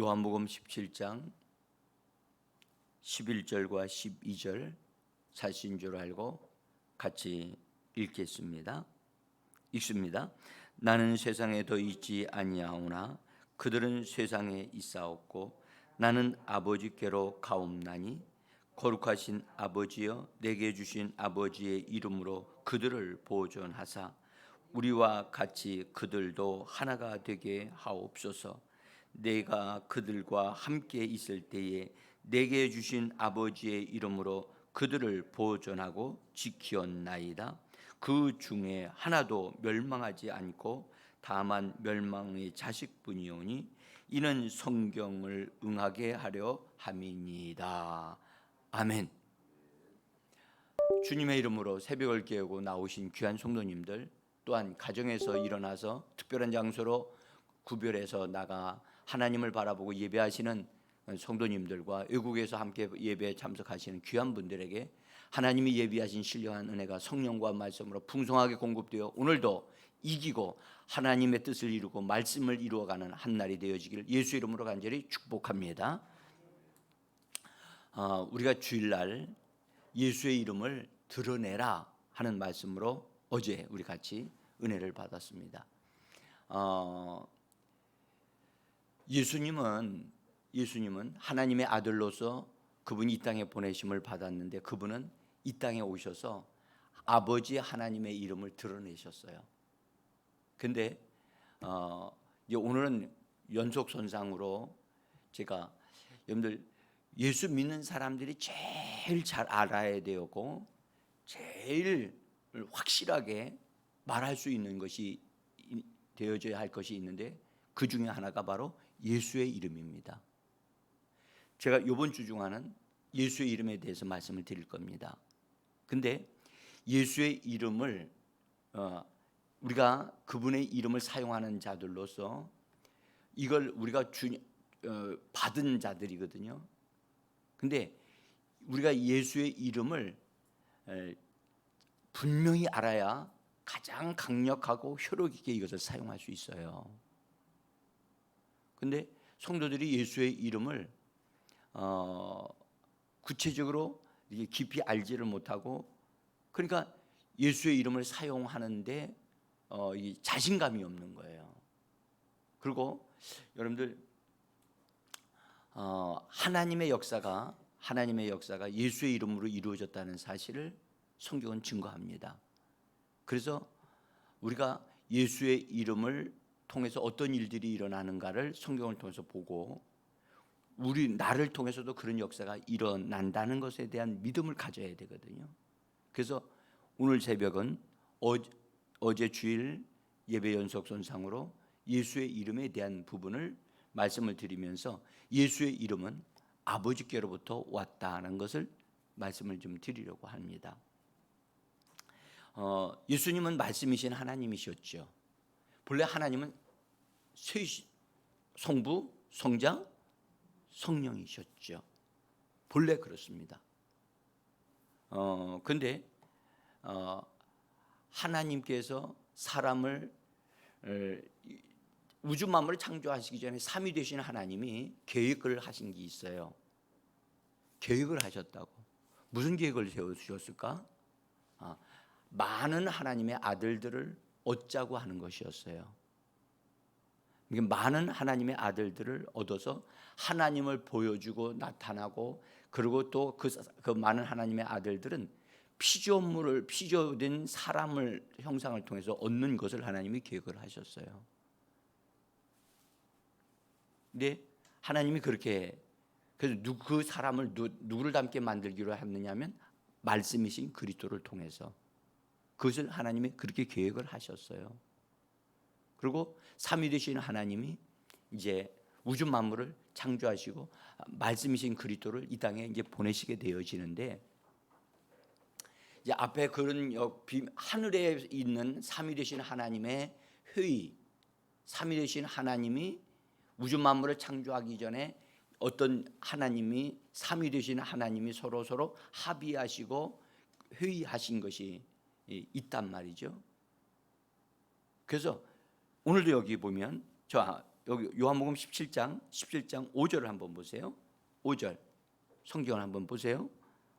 요한복음 17장 11절과 12절 사실인 줄 알고 같이 읽겠습니다. 읽습니다. 나는 세상에 더 있지 아니하오나 그들은 세상에 있사옵고 나는 아버지께로 가옵나니 거룩하신 아버지여 내게 주신 아버지의 이름으로 그들을 보존하사 우리와 같이 그들도 하나가 되게 하옵소서. 내가 그들과 함께 있을 때에 내게 주신 아버지의 이름으로 그들을 보존하고 지키었나이다. 그 중에 하나도 멸망하지 않고 다만 멸망의 자식뿐이오니 이는 성경을 응하게 하려 함이니이다. 아멘. 주님의 이름으로 새벽을 깨우고 나오신 귀한 성도님들, 또한 가정에서 일어나서 특별한 장소로 구별해서 나가 하나님을 바라보고 예배하시는 성도님들과 외국에서 함께 예배에 참석하시는 귀한 분들에게 하나님이 예비하신 신령한 은혜가 성령과 말씀으로 풍성하게 공급되어 오늘도 이기고 하나님의 뜻을 이루고 말씀을 이루어가는 한 날이 되어지기를 예수 이름으로 간절히 축복합니다. 우리가 주일날 예수의 이름을 드러내라 하는 말씀으로 어제 우리 같이 은혜를 받았습니다. 예수님은 하나님의 아들로서 그분이 이 땅에 보내심을 받았는데 그분은 이 땅에 오셔서 아버지 하나님의 이름을 드러내셨어요. 근데 오늘은 연속선상으로 제가 여러분들 예수 믿는 사람들이 제일 잘 알아야 되고 제일 확실하게 말할 수 있는 것이 되어져야 할 것이 있는데 그 중에 하나가 바로 예수의 이름입니다. 제가 이번 주 중에는 예수의 이름에 대해서 말씀을 드릴 겁니다. 근데 예수의 이름을 우리가 그분의 이름을 사용하는 자들로서 이걸 우리가 받은 자들이거든요. 근데 우리가 예수의 이름을 분명히 알아야 가장 강력하고 효력 있게 이것을 사용할 수 있어요. 근데 성도들이 예수의 이름을 구체적으로 깊이 알지를 못하고 그러니까 예수의 이름을 사용하는데 자신감이 없는 거예요. 그리고 여러분들 하나님의 역사가 예수의 이름으로 이루어졌다는 사실을 성경은 증거합니다. 그래서 우리가 예수의 이름을 통해서 어떤 일들이 일어나는가를 성경을 통해서 보고 나를 통해서도 그런 역사가 일어난다는 것에 대한 믿음을 가져야 되거든요. 그래서 오늘 새벽은 어제 주일 예배 연속선상으로 예수의 이름에 대한 부분을 말씀을 드리면서 예수의 이름은 아버지께로부터 왔다는 것을 말씀을 좀 드리려고 합니다. 예수님은 말씀이신 하나님이셨죠. 본래 하나님은 성부, 성자, 성령이셨죠. 본래 그렇습니다. 근데 하나님께서 사람을 우주 만물을 창조하시기 전에 삼위 되신 하나님이 계획을 하신 게 있어요. 계획을 하셨다고. 무슨 계획을 세우셨을까? 많은 하나님의 아들들을 얻자고 하는 것이었어요. 많은 하나님의 아들들을 얻어서 하나님을 보여주고 나타나고 그리고 또 그 많은 하나님의 아들들은 피조된 사람을 형상을 통해서 얻는 것을 하나님이 계획을 하셨어요. 근데 하나님이 그래서 그 사람을 누구를 닮게 만들기로 했느냐면 말씀이신 그리스도를 통해서 그것을 하나님이 그렇게 계획을 하셨어요. 그리고 삼위 되신 하나님이 이제 우주 만물을 창조하시고 말씀이신 그리스도를 이 땅에 이제 보내시게 되어지는데 이제 앞에 그런 하늘에 있는 삼위 되신 하나님의 회의, 삼위 되신 하나님이 우주 만물을 창조하기 전에 어떤 하나님이 삼위 되신 하나님이 서로 합의하시고 회의하신 것이 있단 말이죠. 그래서 오늘도 여기 보면 여기 요한복음 17장 5절을 한번 보세요. 5절 성경을 한번 보세요.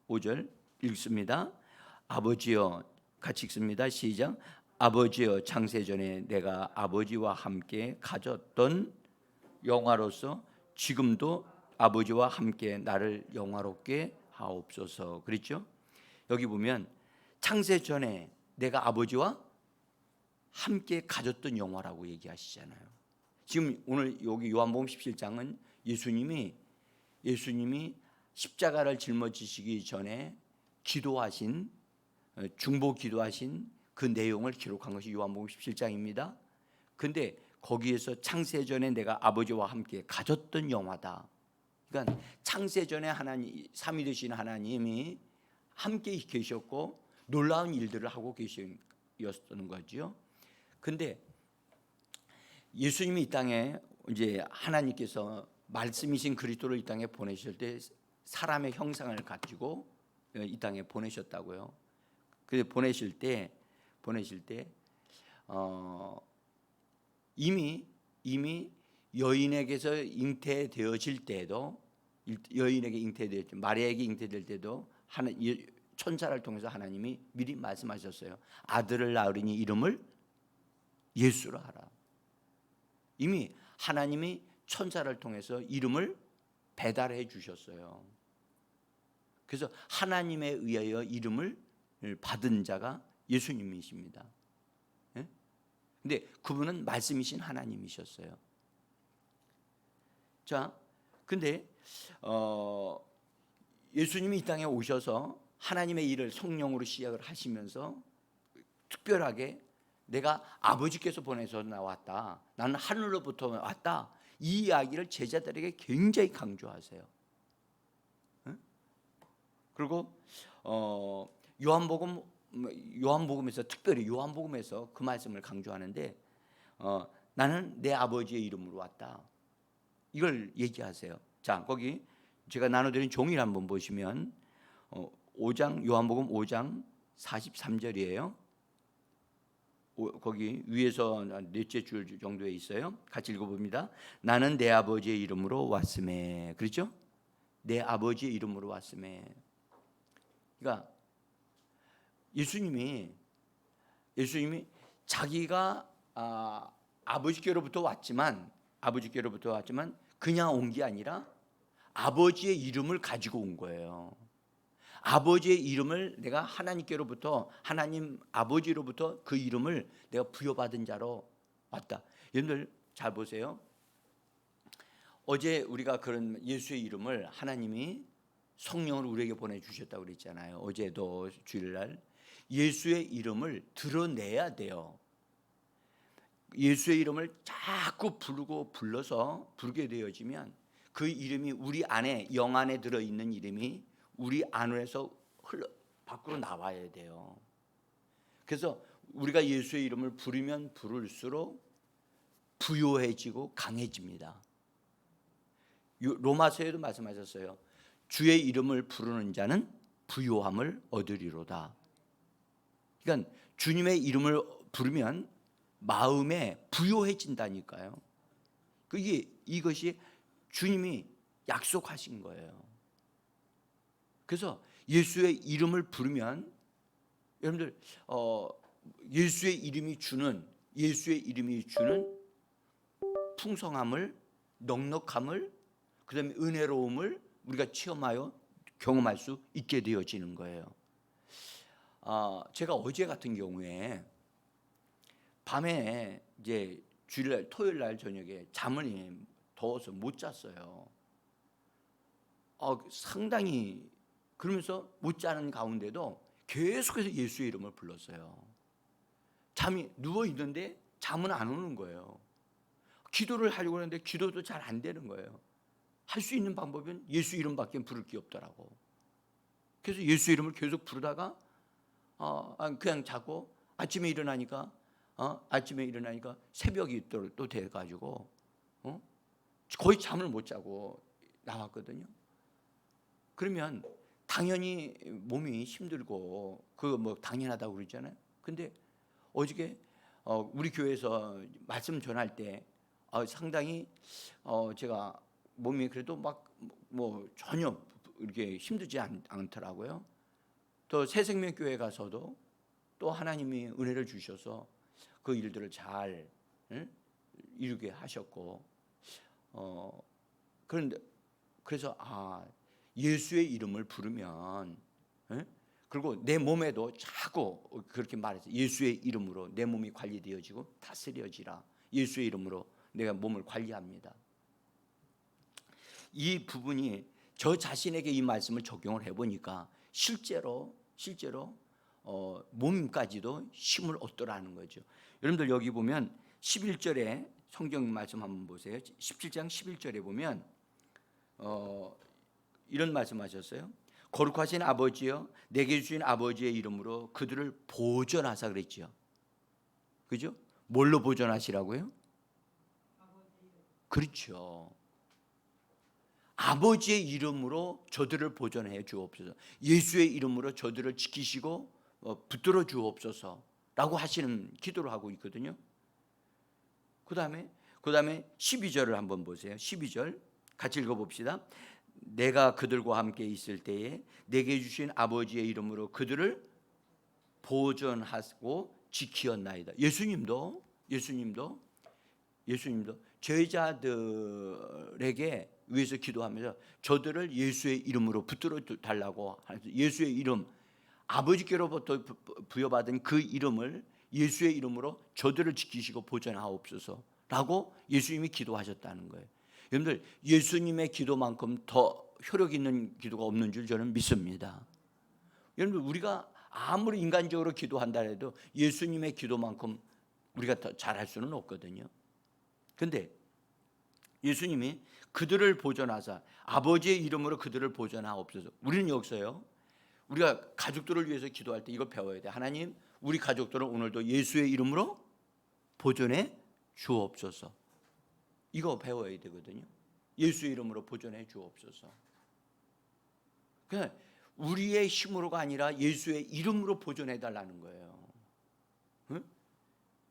5절 읽습니다. 아버지여, 같이 읽습니다. 시작. 아버지여, 창세전에 내가 아버지와 함께 가졌던 영화로서 지금도 아버지와 함께 나를 영화롭게 하옵소서. 그랬죠? 여기 보면 창세전에 내가 아버지와 함께 가졌던 영화라고 얘기하시잖아요. 지금 오늘 여기 요한복음 17장은 예수님이 십자가를 짊어지시기 전에 기도하신, 중보 기도하신 그 내용을 기록한 것이 요한복음 17장입니다. 근데 거기에서 창세전에 내가 아버지와 함께 가졌던 영화다. 그러니까 창세전에 하나님, 삼위 되신 하나님이 함께 계셨고 놀라운 일들을 하고 계셨던 거죠. 근데 예수님이 이 땅에 이제 하나님께서 말씀이신 그리스도를 이 땅에 보내실 때 사람의 형상을 가지고 이 땅에 보내셨다고요. 그래서 보내실 때 이미 여인에게서 잉태되어질 때도, 여인에게 잉태되었죠. 마리아에게 잉태될 때도 천사를 통해서 하나님이 미리 말씀하셨어요. 아들을 낳으리니 이름을 예수로 하라. 이미 하나님이 천사를 통해서 이름을 배달해 주셨어요. 그래서 하나님에 의하여 이름을 받은 자가 예수님이십니다. 근데 그분은 말씀이신 하나님이셨어요. 자, 근데 예수님이 이 땅에 오셔서 하나님의 일을 성령으로 시작을 하시면서 특별하게 내가 아버지께서 보내서 나왔다, 나는 하늘로부터 왔다, 이 이야기를 제자들에게 굉장히 강조하세요. 그리고 요한복음에서 특별히 요한복음에서 그 말씀을 강조하는데 나는 내 아버지의 이름으로 왔다, 이걸 얘기하세요. 자, 거기 제가 나눠드린 종이를 한번 보시면 5장 요한복음 5장 43절이에요. 거기 위에서 넷째 줄 정도에 있어요. 같이 읽어봅니다. 나는 내 아버지의 이름으로 왔음에. 그렇죠? 내 아버지의 이름으로 왔음에. 그러니까 예수님이 자기가 아버지께로부터 왔지만 그냥 온 게 아니라 아버지의 이름을 가지고 온 거예요. 아버지의 이름을 내가 하나님께로부터, 하나님 아버지로부터 그 이름을 내가 부여받은 자로 왔다. 여러분들 잘 보세요. 어제 우리가 그런 예수의 이름을 하나님이 성령을 우리에게 보내주셨다고 그랬잖아요. 어제도 주일날 예수의 이름을 드러내야 돼요. 예수의 이름을 자꾸 불러서 부르게 되어지면 그 이름이 우리 안에, 영 안에 들어있는 이름이 우리 안에서 밖으로 나와야 돼요. 그래서 우리가 예수의 이름을 부르면 부를수록 부요해지고 강해집니다. 로마서에도 말씀하셨어요. 주의 이름을 부르는 자는 부요함을 얻으리로다. 그러니까 주님의 이름을 부르면 마음에 부요해진다니까요. 이것이 주님이 약속하신 거예요. 그래서 예수의 이름을 부르면 여러분들 예수의 이름이 주는 풍성함을, 넉넉함을, 그다음에 은혜로움을 우리가 체험하여 경험할 수 있게 되어지는 거예요. 제가 어제 같은 경우에 밤에 이제 주일날 토요일 날 저녁에 잠을 더워서 못 잤어요. 상당히 그러면서 못 자는 가운데도 계속해서 예수의 이름을 불렀어요. 잠이 누워 있는데 잠은 안 오는 거예요. 기도를 하려고 하는데 기도도 잘 안 되는 거예요. 할 수 있는 방법은 예수 이름밖에 부를 게 없더라고. 그래서 예수 이름을 계속 부르다가 그냥 자고 아침에 일어나니까 새벽이 또 돼가지고 거의 잠을 못 자고 나왔거든요. 그러면 당연히 몸이 힘들고 그거 당연하다고 그러잖아요. 근데 어저께 우리 교회에서 말씀 전할 때 상당히 제가 몸이 그래도 막 뭐 전혀 이렇게 힘들지 않더라고요. 또 새생명교회 가서도 또 하나님이 은혜를 주셔서 그 일들을 잘 이루게 하셨고, 그런데 그래서 예수의 이름을 부르면, 그리고 내 몸에도 자꾸 그렇게 말해서 예수의 이름으로 내 몸이 관리되어지고 다스려지라. 예수의 이름으로 내가 몸을 관리합니다. 이 부분이 저 자신에게 이 말씀을 적용을 해보니까 실제로 몸까지도 힘을 얻더라는 거죠. 여러분들 여기 보면 11절에 성경 말씀 한번 보세요. 17장 11절에 보면 이런 말씀하셨어요. 거룩하신 아버지여, 내게 주신 아버지의 이름으로 그들을 보존하사 그랬죠. 그죠? 뭘로 보존하시라고요? 그렇죠. 아버지의 이름으로 저들을 보존해 주옵소서. 예수의 이름으로 저들을 지키시고 붙들어 주옵소서라고 하시는 기도를 하고 있거든요. 그 다음에 12절을 한번 보세요. 12절 같이 읽어봅시다. 내가 그들과 함께 있을 때에 내게 주신 아버지의 이름으로 그들을 보존하고 지키었나이다. 예수님도 제자들에게 위해서 기도하면서 저들을 예수의 이름으로 붙들어 달라고 하면서 예수의 이름, 아버지께로부터 부여받은 그 이름을 예수의 이름으로 저들을 지키시고 보존하옵소서라고 예수님이 기도하셨다는 거예요. 여러분들, 예수님의 기도만큼 더 효력 있는 기도가 없는 줄 저는 믿습니다. 여러분들, 우리가 아무리 인간적으로 기도한다 해도 예수님의 기도만큼 우리가 더 잘할 수는 없거든요. 그런데 예수님이 그들을 보존하사 아버지의 이름으로 그들을 보존하옵소서. 우리는 여기서요, 우리가 가족들을 위해서 기도할 때 이걸 배워야 돼. 하나님, 우리 가족들을 오늘도 예수의 이름으로 보존해 주옵소서. 이거 배워야 되거든요. 예수의 이름으로 보존해 주옵소서. 그냥 우리의 힘으로가 아니라 예수의 이름으로 보존해 달라는 거예요. 응?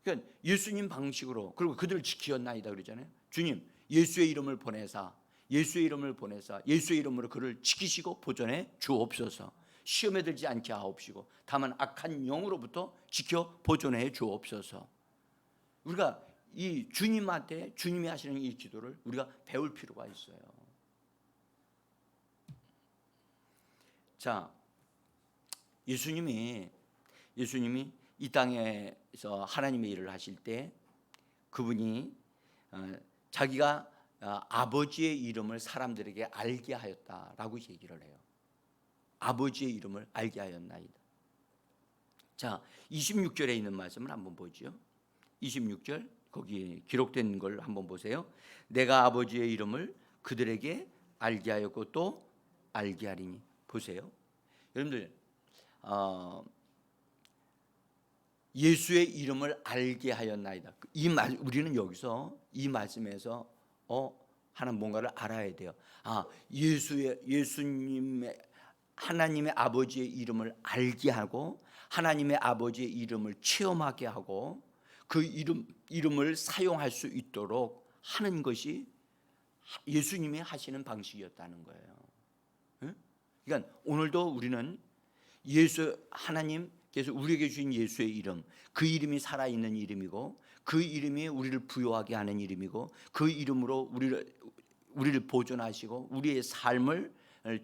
그러니까 예수님 방식으로, 그리고 그들을 지키었나이다 그러잖아요. 주님, 예수의 이름을 보내사 예수의 이름으로 그를 지키시고 보존해 주옵소서. 시험에 들지 않게 하옵시고 다만 악한 영으로부터 지켜 보존해 주옵소서. 우리가 이 주님한테, 주님이 하시는 이 기도를 우리가 배울 필요가 있어요. 자, 예수님이 이 땅에서 하나님의 일을 하실 때 그분이 자기가 아버지의 이름을 사람들에게 알게 하였다라고 얘기를 해요. 아버지의 이름을 알게 하였나이다. 자, 26절에 있는 말씀을 한번 보죠. 26절 거기 기록된 걸 한번 보세요. 내가 아버지의 이름을 그들에게 알게 하였고 또 알게 하리니. 보세요. 여러분들, 예수의 이름을 알게 하였나이다. 우리는 여기서 이 말씀에서 하나 뭔가를 알아야 돼요. 예수님의 하나님의 아버지의 이름을 알게 하고 하나님의 아버지의 이름을 체험하게 하고 그 이름을 사용할 수 있도록 하는 것이 예수님이 하시는 방식이었다는 거예요. 그러니까 오늘도 우리는 하나님께서 우리에게 주신 예수의 이름, 그 이름이 살아있는 이름이고 그 이름이 우리를 부요하게 하는 이름이고 그 이름으로 우리를 보존하시고 우리의 삶을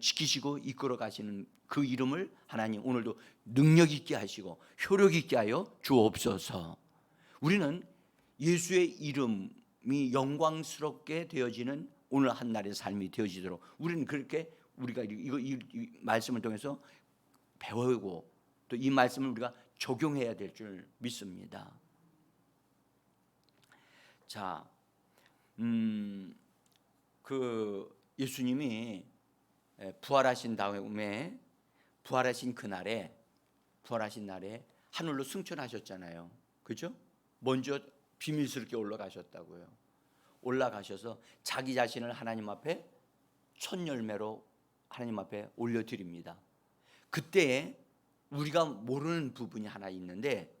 지키시고 이끌어 가시는 그 이름을 하나님 오늘도 능력 있게 하시고 효력 있게 하여 주옵소서. 우리는 예수의 이름이 영광스럽게 되어지는 오늘 한날의 삶이 되어지도록 우리는 그렇게 우리가 이 말씀을 통해서 배우고 또 이 말씀을 우리가 적용해야 될 줄 믿습니다. 자, 그 예수님이 부활하신 다음에 부활하신 날에 하늘로 승천하셨잖아요. 그죠? 먼저 비밀스럽게 올라가셨다고요. 올라가셔서 자기 자신을 하나님 앞에 첫 열매로 하나님 앞에 올려드립니다. 그때에 우리가 모르는 부분이 하나 있는데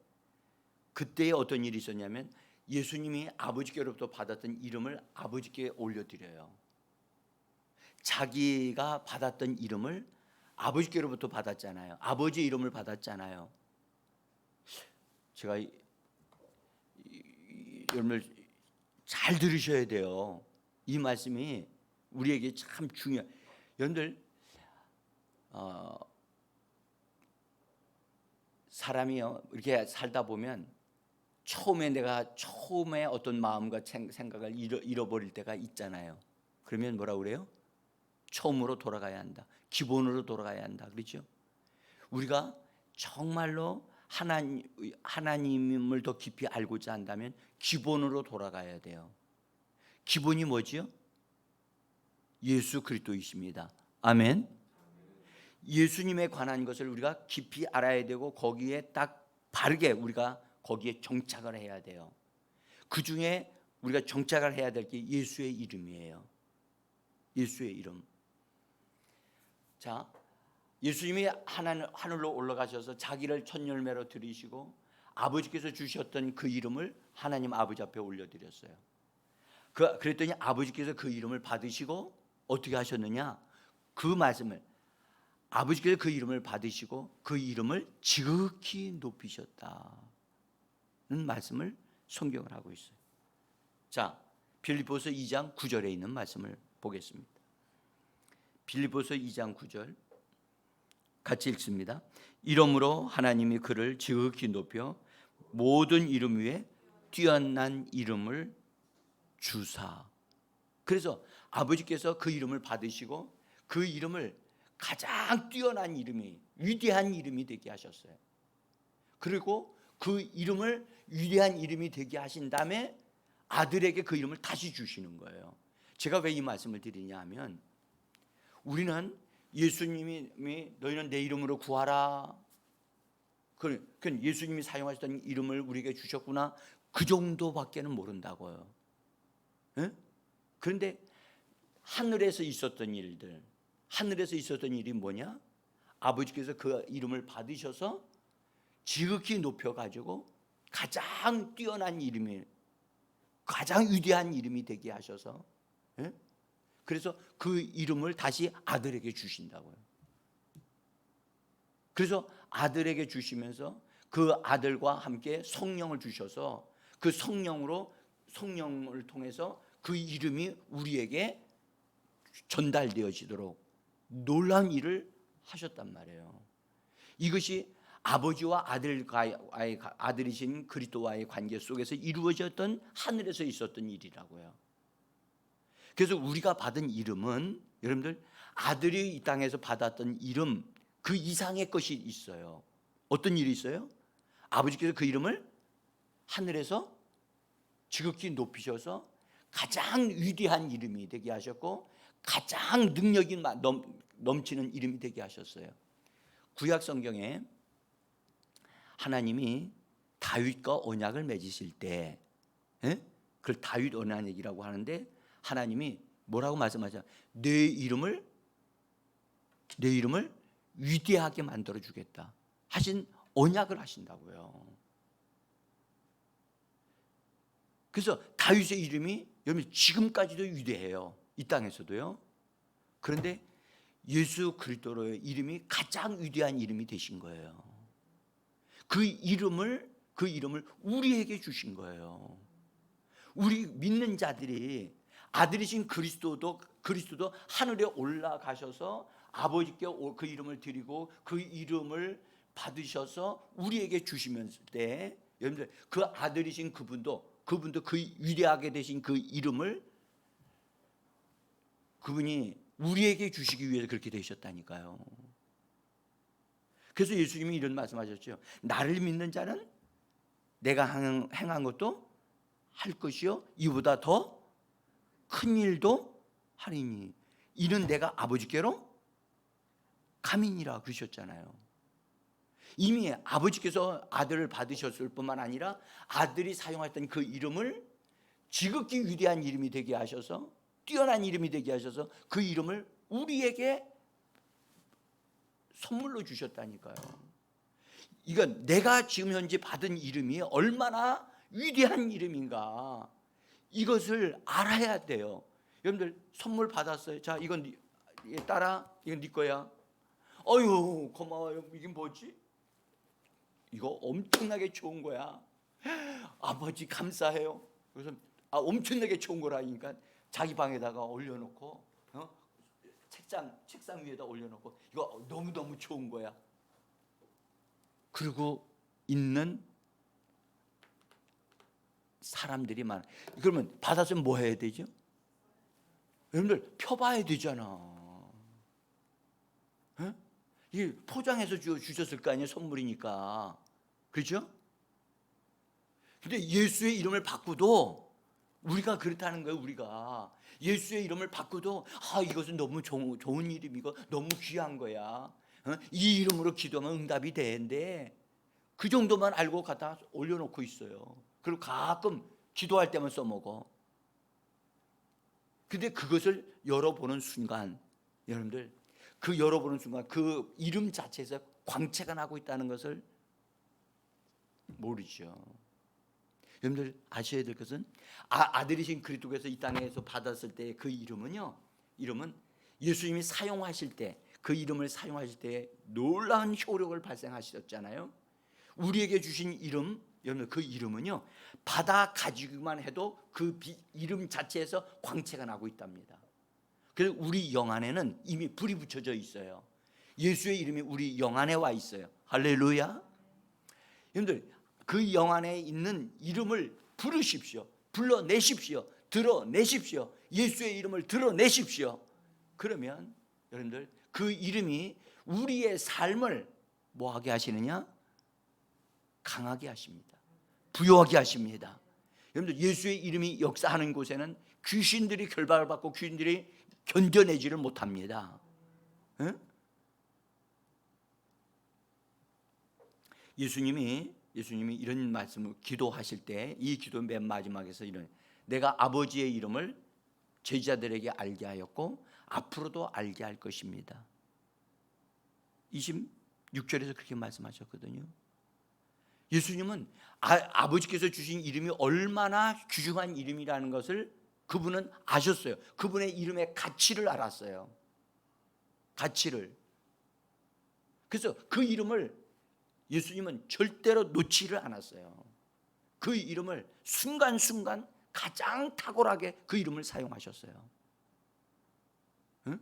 그때에 어떤 일이 있었냐면 예수님이 아버지께로부터 받았던 이름을 아버지께 올려드려요. 자기가 받았던 이름을 아버지께로부터 받았잖아요. 아버지 이름을 받았잖아요. 제가 여러분들 잘 들으셔야 돼요. 이 말씀이 우리에게 참 중요해요. 여러분들 사람이요 이렇게 살다 보면 처음에 어떤 마음과 생각을 잃어버릴 때가 있잖아요. 그러면 뭐라고 그래요? 처음으로 돌아가야 한다. 기본으로 돌아가야 한다. 그렇죠? 우리가 정말로 하나님을 더 깊이 알고자 한다면 기본으로 돌아가야 돼요. 기본이 뭐지요? 예수 그리스도이십니다. 아멘. 예수님에 관한 것을 우리가 깊이 알아야 되고 거기에 딱 바르게 우리가 거기에 정착을 해야 돼요. 그 중에 우리가 정착을 해야 될 게 예수의 이름이에요. 예수의 이름. 자, 예수님이 하늘로 올라가셔서 자기를 첫 열매로 드리시고 아버지께서 주셨던 그 이름을 하나님 아버지 앞에 올려드렸어요. 그랬더니 아버지께서 그 이름을 받으시고 어떻게 하셨느냐? 그 말씀을 아버지께서 그 이름을 받으시고 그 이름을 지극히 높이셨다는 말씀을 성경을 하고 있어요. 자, 빌립보서 2장 9절에 있는 말씀을 보겠습니다. 빌립보서 2장 9절 같이 읽습니다. 이러므로 하나님이 그를 지극히 높여 모든 이름 위에 뛰어난 이름을 주사. 그래서 아버지께서 그 이름을 받으시고 그 이름을 가장 뛰어난 이름이 위대한 이름이 되게 하셨어요. 그리고 그 이름을 위대한 이름이 되게 하신 다음에 아들에게 그 이름을 다시 주시는 거예요. 제가 왜 이 말씀을 드리냐 하면 우리는 예수님이 너희는 내 이름으로 구하라. 그 예수님이 사용하셨던 이름을 우리에게 주셨구나. 그 정도밖에는 모른다고요. 네? 그런데 하늘에서 있었던 일들, 하늘에서 있었던 일이 뭐냐? 아버지께서 그 이름을 받으셔서 지극히 높여가지고 가장 뛰어난 이름이, 가장 위대한 이름이 되게 하셔서, 네? 그래서 그 이름을 다시 아들에게 주신다고요. 그래서 아들에게 주시면서 그 아들과 함께 성령을 주셔서 그 성령을 통해서 그 이름이 우리에게 전달되어지도록 놀라운 일을 하셨단 말이에요. 이것이 아버지와 아들이신 그리스도와의 관계 속에서 이루어졌던 하늘에서 있었던 일이라고요. 그래서 우리가 받은 이름은 여러분들 아들이 이 땅에서 받았던 이름 그 이상의 것이 있어요. 어떤 일이 있어요? 아버지께서 그 이름을 하늘에서 지극히 높이셔서 가장 위대한 이름이 되게 하셨고 가장 능력이 넘치는 이름이 되게 하셨어요. 구약 성경에 하나님이 다윗과 언약을 맺으실 때 그걸 다윗 언약이라고 하는데 하나님이 뭐라고 말씀하죠? 내 이름을 위대하게 만들어 주겠다 하신 언약을 하신다고요. 그래서 다윗의 이름이 여러분 지금까지도 위대해요. 이 땅에서도요. 그런데 예수 그리스도의 이름이 가장 위대한 이름이 되신 거예요. 그 이름을 우리에게 주신 거예요. 우리 믿는 자들이 아들이신 그리스도도 하늘에 올라가셔서 아버지께 그 이름을 드리고 그 이름을 받으셔서 우리에게 주시면서 때 여러분들 그 아들이신 그분도 그 위대하게 되신 그 이름을 그분이 우리에게 주시기 위해서 그렇게 되셨다니까요. 그래서 예수님이 이런 말씀하셨죠. 나를 믿는 자는 내가 행한 것도 할 것이요 이보다 더 큰 일도 하리니 이는 내가 아버지께로 감이니라 그러셨잖아요. 이미 아버지께서 아들을 받으셨을 뿐만 아니라 아들이 사용했던 그 이름을 지극히 위대한 이름이 되게 하셔서 뛰어난 이름이 되게 하셔서 그 이름을 우리에게 선물로 주셨다니까요. 이건 내가 지금 현재 받은 이름이 얼마나 위대한 이름인가, 이것을 알아야 돼요. 여러분들 선물 받았어요. 자, 이건 따라, 이건 네 거야. 어유 고마워요. 이게 뭐지? 이거 엄청나게 좋은 거야. 아버지 감사해요. 그래서 엄청나게 좋은 거라니까 자기 방에다가 올려놓고, 책상 위에다 올려놓고, 이거 너무너무 좋은 거야. 그리고 있는 사람들이 많아. 그러면 받았으면 뭐 해야 되죠? 여러분들 펴봐야 되잖아. 이게 포장해서 주셨을 거 아니에요, 선물이니까. 그렇죠? 근데 예수의 이름을 바꾸도 우리가 그렇다는 거예요. 우리가 예수의 이름을 바꾸도 이것은 너무 좋은 이름이고 너무 귀한 거야. 이 이름으로 기도하면 응답이 되는데 그 정도만 알고 갖다 올려놓고 있어요. 그리고 가끔 기도할 때만 써먹어. 근데 그것을 열어보는 순간, 여러분들 그 열어보는 순간 그 이름 자체에서 광채가 나고 있다는 것을 모르죠. 여러분들 아셔야 될 것은 아들이신 그리스도께서 이 땅에서 받았을 때 그 이름은요, 이름은 예수님이 사용하실 때, 그 이름을 사용하실 때 놀라운 효력을 발생하셨잖아요. 우리에게 주신 이름, 여러분 그 이름은요, 받아 가지기만 해도 그 이름 자체에서 광채가 나고 있답니다. 그래서 우리 영 안에는 이미 불이 붙여져 있어요. 예수의 이름이 우리 영 안에 와 있어요. 할렐루야. 여러분들 그 영 안에 있는 이름을 부르십시오. 불러내십시오. 드러내십시오. 예수의 이름을 드러내십시오. 그러면 여러분들 그 이름이 우리의 삶을 뭐하게 하시느냐? 강하게 하십니다. 부여하게 하십니다. 여러분들 예수의 이름이 역사하는 곳에는 귀신들이 결박을 받고 귀신들이 견뎌내지를 못합니다. 응? 예수님이 이런 말씀을 기도하실 때, 이 기도 맨 마지막에서 내가 아버지의 이름을 제자들에게 알게 하였고 앞으로도 알게 할 것입니다. 26절에서 그렇게 말씀하셨거든요. 예수님은 아버지께서 주신 이름이 얼마나 귀중한 이름이라는 것을 그분은 아셨어요. 그분의 이름의 가치를 알았어요. 가치를. 그래서 그 이름을 예수님은 절대로 놓지를 않았어요. 그 이름을 순간순간 가장 탁월하게 그 이름을 사용하셨어요. 응?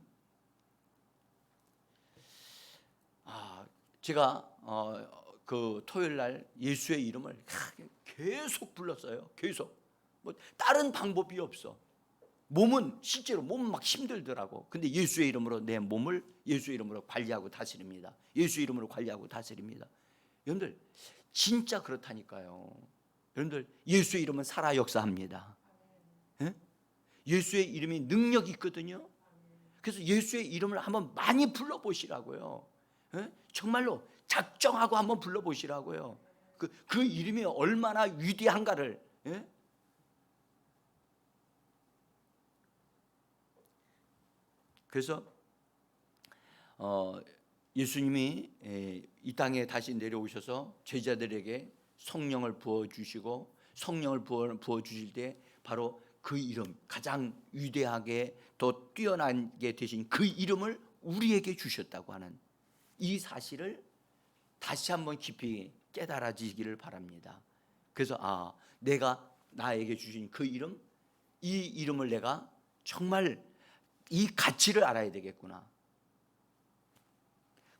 제가 그 토요일 날 예수의 이름을 계속 불렀어요. 계속. 뭐 다른 방법이 없어. 실제로 몸은 막 힘들더라고. 근데 예수의 이름으로 내 몸을 예수의 이름으로 관리하고 다스립니다. 예수의 이름으로 관리하고 다스립니다. 여러분들 진짜 그렇다니까요. 여러분들 예수의 이름은 살아 역사합니다. 예? 예수의 이름이 능력이 있거든요. 그래서 예수의 이름을 한번 많이 불러보시라고요. 예? 정말로 작정하고 한번 불러보시라고요. 그 이름이 얼마나 위대한가를. 예? 그래서 예수님이 이 땅에 다시 내려오셔서 제자들에게 성령을 부어주시고 성령을 부어주실 때 바로 그 이름, 가장 위대하게 더 뛰어나게 되신 그 이름을 우리에게 주셨다고 하는 이 사실을 다시 한번 깊이 깨달아지기를 바랍니다. 그래서 내가 나에게 주신 그 이름, 이 이름을 내가 정말 이 가치를 알아야 되겠구나.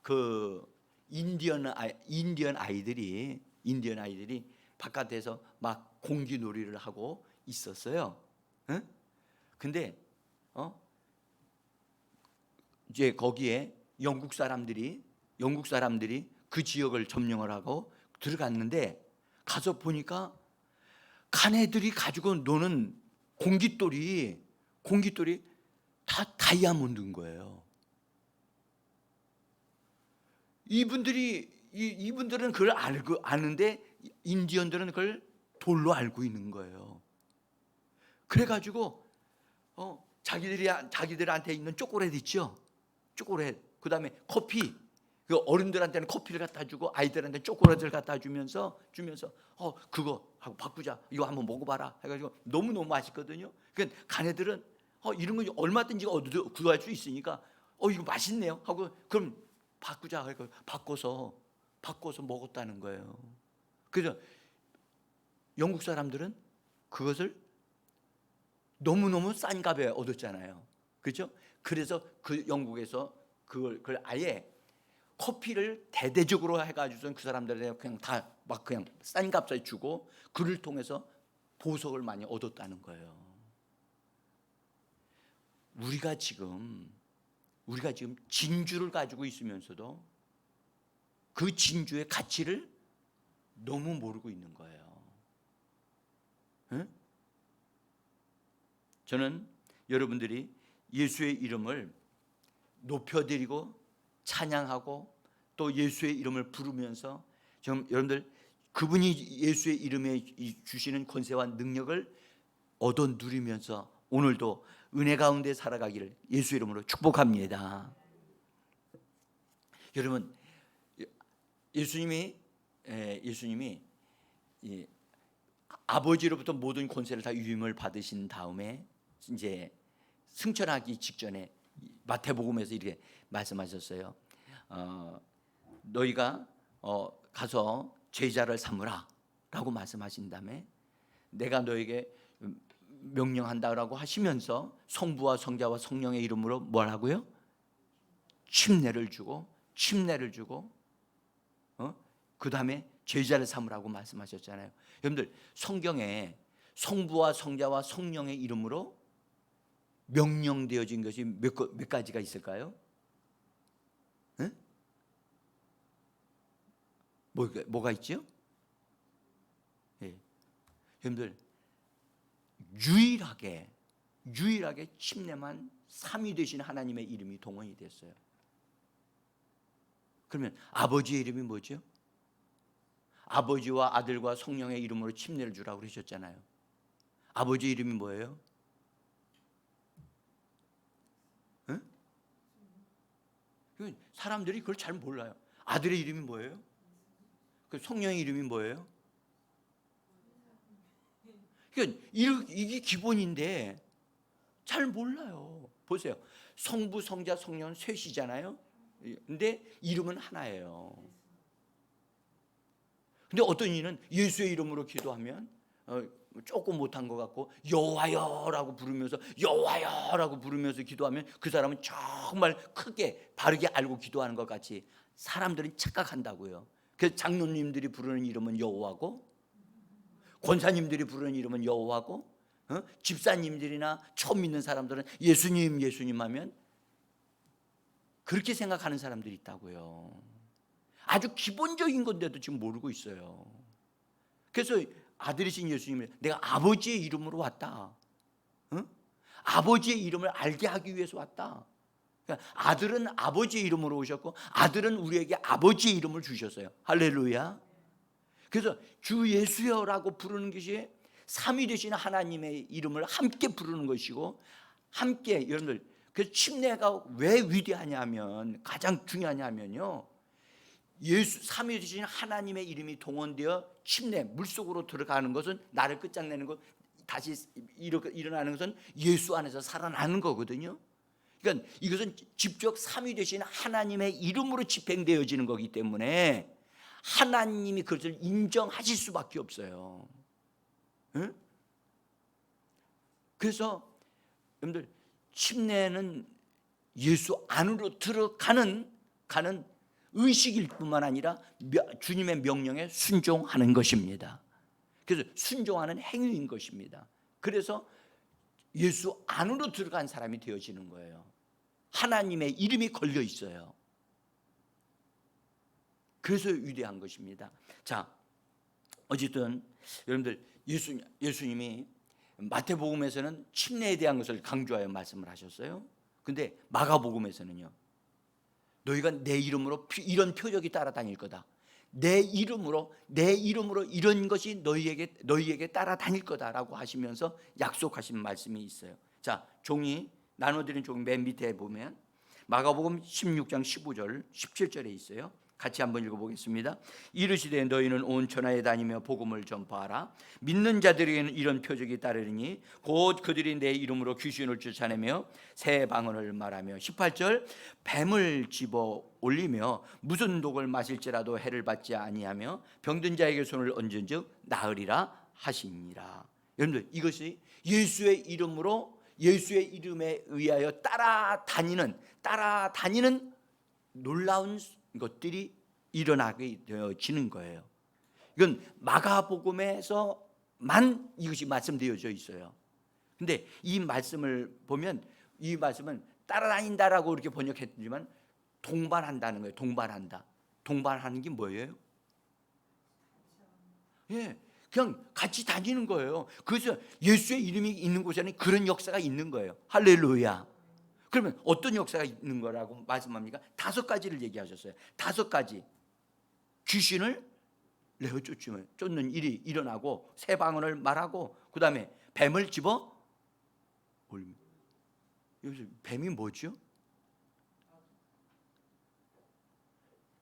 그 인디언 아이들이 바깥에서 막 공기놀이를 하고 있었어요. 응? 근데 이제 거기에 영국 사람들이 그 지역을 점령을 하고 들어갔는데 가서 보니까 칸애들이 가지고 노는 공깃돌이 다 다이아몬드인 거예요. 이분들은 그걸 아는데 인디언들은 그걸 돌로 알고 있는 거예요. 그래가지고 자기들한테 있는 초콜릿 있죠? 초콜릿, 그 다음에 커피, 그 어른들한테는 커피를 갖다 주고 아이들한테 초콜릿을 갖다 주면서 그거 하고 바꾸자, 이거 한번 먹어봐라 해가지고 너무너무 맛있거든요. 그러니까 가네들은 이런 거 얼마든지 구할 수 있으니까 이거 맛있네요 하고 그럼 바꾸자 해서 바꿔서 먹었다는 거예요. 그래서 영국 사람들은 그것을 너무너무 싼 값에 얻었잖아요. 그렇죠? 그래서 그 영국에서 그걸 아예 커피를 대대적으로 해가지고 그 사람들한테 그냥 다 막 그냥 싼 값에 주고 그를 통해서 보석을 많이 얻었다는 거예요. 우리가 지금 진주를 가지고 있으면서도 그 진주의 가치를 너무 모르고 있는 거예요. 응? 저는 여러분들이 예수의 이름을 높여드리고 찬양하고 또 예수의 이름을 부르면서 지금 여러분들 그분이 예수의 이름에 주시는 권세와 능력을 얻어 누리면서 오늘도 은혜 가운데 살아가기를 예수 이름으로 축복합니다. 여러분, 예수님이 아버지로부터 모든 권세를 다 위임을 받으신 다음에 이제 승천하기 직전에 마태복음에서 이렇게 말씀하셨어요. 너희가 가서 제자를 삼으라 라고 말씀하신 다음에 내가 너에게 명령한다라고 하시면서 성부와 성자와 성령의 이름으로 뭘 하고요? 침례를 주고 그 다음에 제자를 삼으라고 말씀하셨잖아요. 여러분들 성경에 성부와 성자와 성령의 이름으로 명령되어진 것이 몇 가지가 있을까요? 네? 뭐가 있죠? 예. 여러분들 유일하게 침례만 삼위 되신 하나님의 이름이 동원이 됐어요. 그러면 아버지의 이름이 뭐죠? 아버지와 아들과 성령의 이름으로 침례를 주라고 그러셨잖아요. 아버지의 이름이 뭐예요? 응? 사람들이 그걸 잘 몰라요. 아들의 이름이 뭐예요? 그 성령의 이름이 뭐예요? 그러니까 이게 기본인데 잘 몰라요. 보세요. 성부, 성자, 성령은 셋이잖아요. 근데 이름은 하나예요. 근데 어떤 이는 예수의 이름으로 기도하면 조금 못한 것 같고 여호와여라고 부르면서 기도하면 그 사람은 정말 크게 바르게 알고 기도하는 것 같이 사람들은 착각한다고요. 그래서 장로님들이 부르는 이름은 여호와고 권사님들이 부르는 이름은 여호와고 집사님들이나 처음 믿는 사람들은 예수님 하면 그렇게 생각하는 사람들이 있다고요. 아주 기본적인 건데도 지금 모르고 있어요. 그래서 아들이신 예수님이 내가 아버지의 이름으로 왔다. 아버지의 이름을 알게 하기 위해서 왔다. 그러니까 아들은 아버지의 이름으로 오셨고 아들은 우리에게 아버지의 이름을 주셨어요. 할렐루야. 그래서 주 예수여라고 부르는 것이 삼위 되신 하나님의 이름을 함께 부르는 것이고 함께 여러분들 그 침례가 왜 위대하냐면 가장 중요하냐면요. 예수 삼위 되신 하나님의 이름이 동원되어 침례 물속으로 들어가는 것은 나를 끝장내는 것 다시 일어나는 것은 예수 안에서 살아나는 거거든요. 그러니까 이것은 직접 삼위 되신 하나님의 이름으로 집행되어지는 거기 때문에 하나님이 그것을 인정하실 수밖에 없어요. 응? 그래서 여러분들 침례는 예수 안으로 들어가는 의식일 뿐만 아니라 주님의 명령에 순종하는 것입니다. 그래서 순종하는 행위인 것입니다. 그래서 예수 안으로 들어간 사람이 되어지는 거예요. 하나님의 이름이 걸려 있어요. 그래서 위대한 것입니다. 자, 어쨌든 여러분들 예수님이 마태복음에서는 침례에 대한 것을 강조하여 말씀을 하셨어요. 근데 마가복음에서는요. 너희가 내 이름으로 이런 표적이 따라다닐 거다. 내 이름으로 이런 것이 너희에게 따라다닐 거다라고 하시면서 약속하신 말씀이 있어요. 자, 종이 나눠드린 종이 맨 밑에 보면 마가복음 16장 15절 17절에 있어요. 같이 한번 읽어보겠습니다. 이르시되 너희는 온 천하에 다니며 복음을 전파하라. 믿는 자들에게는 이런 표적이 따르리니 곧 그들이 내 이름으로 귀신을 쫓아내며 새 방언을 말하며 18절 뱀을 집어 올리며 무슨 독을 마실지라도 해를 받지 아니하며 병든 자에게 손을 얹은즉 나으리라 하시니라. 여러분들 이것이 예수의 이름으로 예수의 이름에 의하여 따라다니는 놀라운 것들이 일어나게 되어지는 거예요. 이건 마가복음에서만 이것이 말씀되어져 있어요. 근데 이 말씀을 보면 이 말씀은 따라다닌다라고 이렇게 번역했지만 동반한다는 거예요. 동반하는 게 뭐예요? 예, 그냥 같이 다니는 거예요. 그래서 예수의 이름이 있는 곳에는 그런 역사가 있는 거예요. 할렐루야. 그러면 어떤 역사가 있는 거라고 말씀합니까? 5가지를 얘기하셨어요. 5가지. 귀신을 내어 쫓는 일이 일어나고 새 방언을 말하고 그 다음에 뱀을 집어 올립니다. 여기서 뱀이 뭐죠?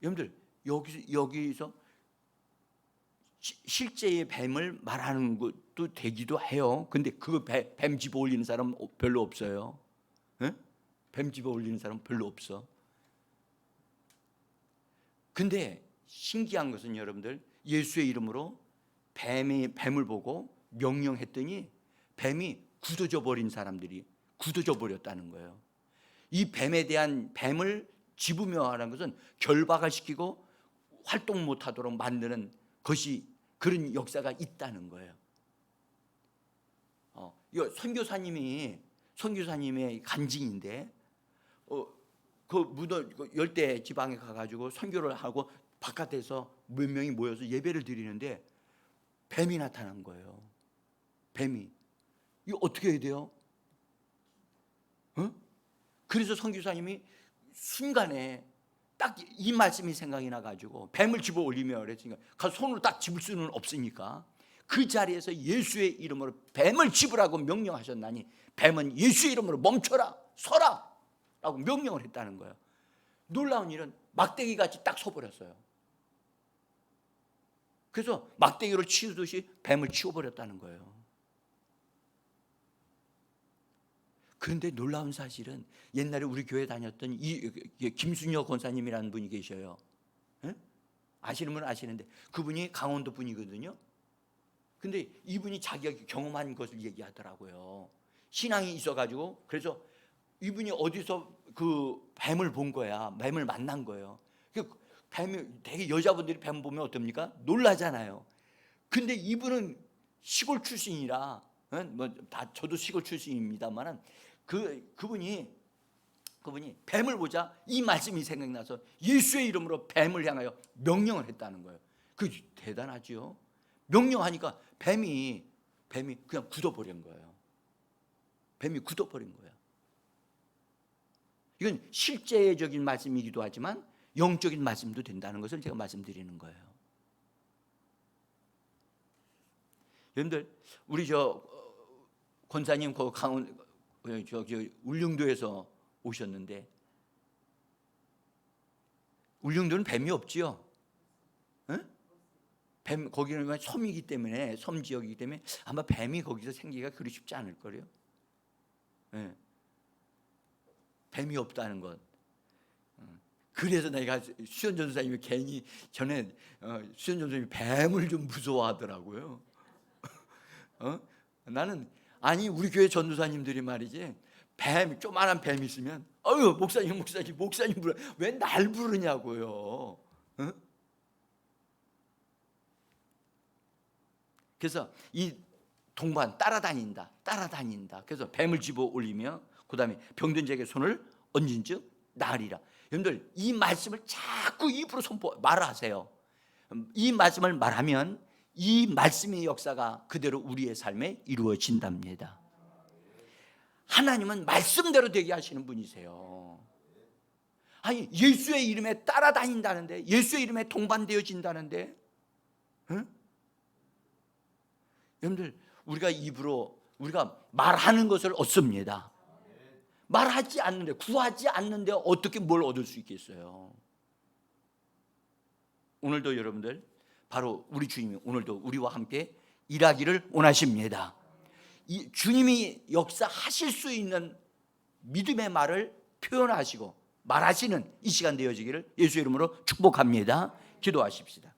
여러분들 여기서 실제의 뱀을 말하는 것도 되기도 해요. 근데 그 뱀 집어 올리는 사람 별로 없어요. 네? 뱀 집어 올리는 사람 별로 없어. 근데 신기한 것은 여러분들 예수의 이름으로 뱀을 보고 명령했더니 뱀이 굳어져 버린 사람들이 굳어져 버렸다는 거예요. 이 뱀을 집으며 하는 것은 결박을 시키고 활동 못하도록 만드는 것이 그런 역사가 있다는 거예요. 선교사님의 간증인데 그 무덤 열대 지방에 가가지고 선교를 하고 바깥에서 몇 명이 모여서 예배를 드리는데 뱀이 나타난 거예요. 뱀이. 이거 어떻게 해야 돼요? 그래서 선교사님이 순간에 딱 이 말씀이 생각이 나가지고 뱀을 집어 올리며 그랬으니까 가서 손으로 딱 집을 수는 없으니까 그 자리에서 예수의 이름으로 뱀을 집으라고 명령하셨나니 뱀은 예수의 이름으로 멈춰라 서라 라고 명령을 했다는 거예요. 놀라운 일은 막대기같이 딱 서버렸어요. 그래서 막대기로 치우듯이 뱀을 치워버렸다는 거예요. 그런데 놀라운 사실은 옛날에 우리 교회 다녔던 김순여 권사님이라는 분이 계셔요. 에? 아시는 분은 아시는데 그분이 강원도 분이거든요. 근데 이분이 자기가 경험한 것을 얘기하더라고요. 신앙이 있어가지고 그래서 이분이 어디서 그 뱀을 본 거야. 뱀을 만난 거예요. 뱀이 되게 여자분들이 뱀 보면 어떻습니까? 놀라잖아요. 근데 이분은 시골 출신이라 뭐 다 저도 시골 출신입니다만은 그분이 뱀을 보자 이 말씀이 생각나서 예수의 이름으로 뱀을 향하여 명령을 했다는 거예요. 그 대단하죠. 명령하니까 뱀이 그냥 굳어버린 거예요. 뱀이 굳어버린 거예요. 이건 실제적인 말씀이기도 하지만 영적인 말씀도 된다는 것을 제가 말씀드리는 거예요. 여러분들 우리 권사님 울릉도에서 오셨는데 울릉도는 뱀이 없지요. 응? 뱀 거기는 섬이기 때문에 섬 지역이기 때문에 아마 뱀이 거기서 생기기가 그리 쉽지 않을 거예요. 네. 뱀이 없다는 것. 그래서 내가 수현 전도사님이 괜히 전에 수현 전도사님이 뱀을 좀 무서워하더라고요. 나는 아니 우리 교회 전도사님들이 말이지 뱀 조그만한 뱀 있으면 목사님 부르 왜 날 부르냐고요. 그래서 이 동반 따라다닌다. 그래서 뱀을 집어 올리며 그 다음에 병든 자에게 손을 얹은즉 나으리라. 여러분들 이 말씀을 자꾸 입으로 말하세요. 이 말씀을 말하면 이 말씀의 역사가 그대로 우리의 삶에 이루어진답니다. 하나님은 말씀대로 되게 하시는 분이세요. 아니 예수의 이름에 따라다닌다는데 예수의 이름에 동반되어진다는데 여러분들 우리가 입으로 우리가 말하는 것을 얻습니다. 말하지 않는데, 구하지 않는데 어떻게 뭘 얻을 수 있겠어요? 오늘도 여러분들 바로 우리 주님이 오늘도 우리와 함께 일하기를 원하십니다. 이 주님이 역사하실 수 있는 믿음의 말을 표현하시고 말하시는 이 시간 되어지기를 예수의 이름으로 축복합니다. 기도하십시다.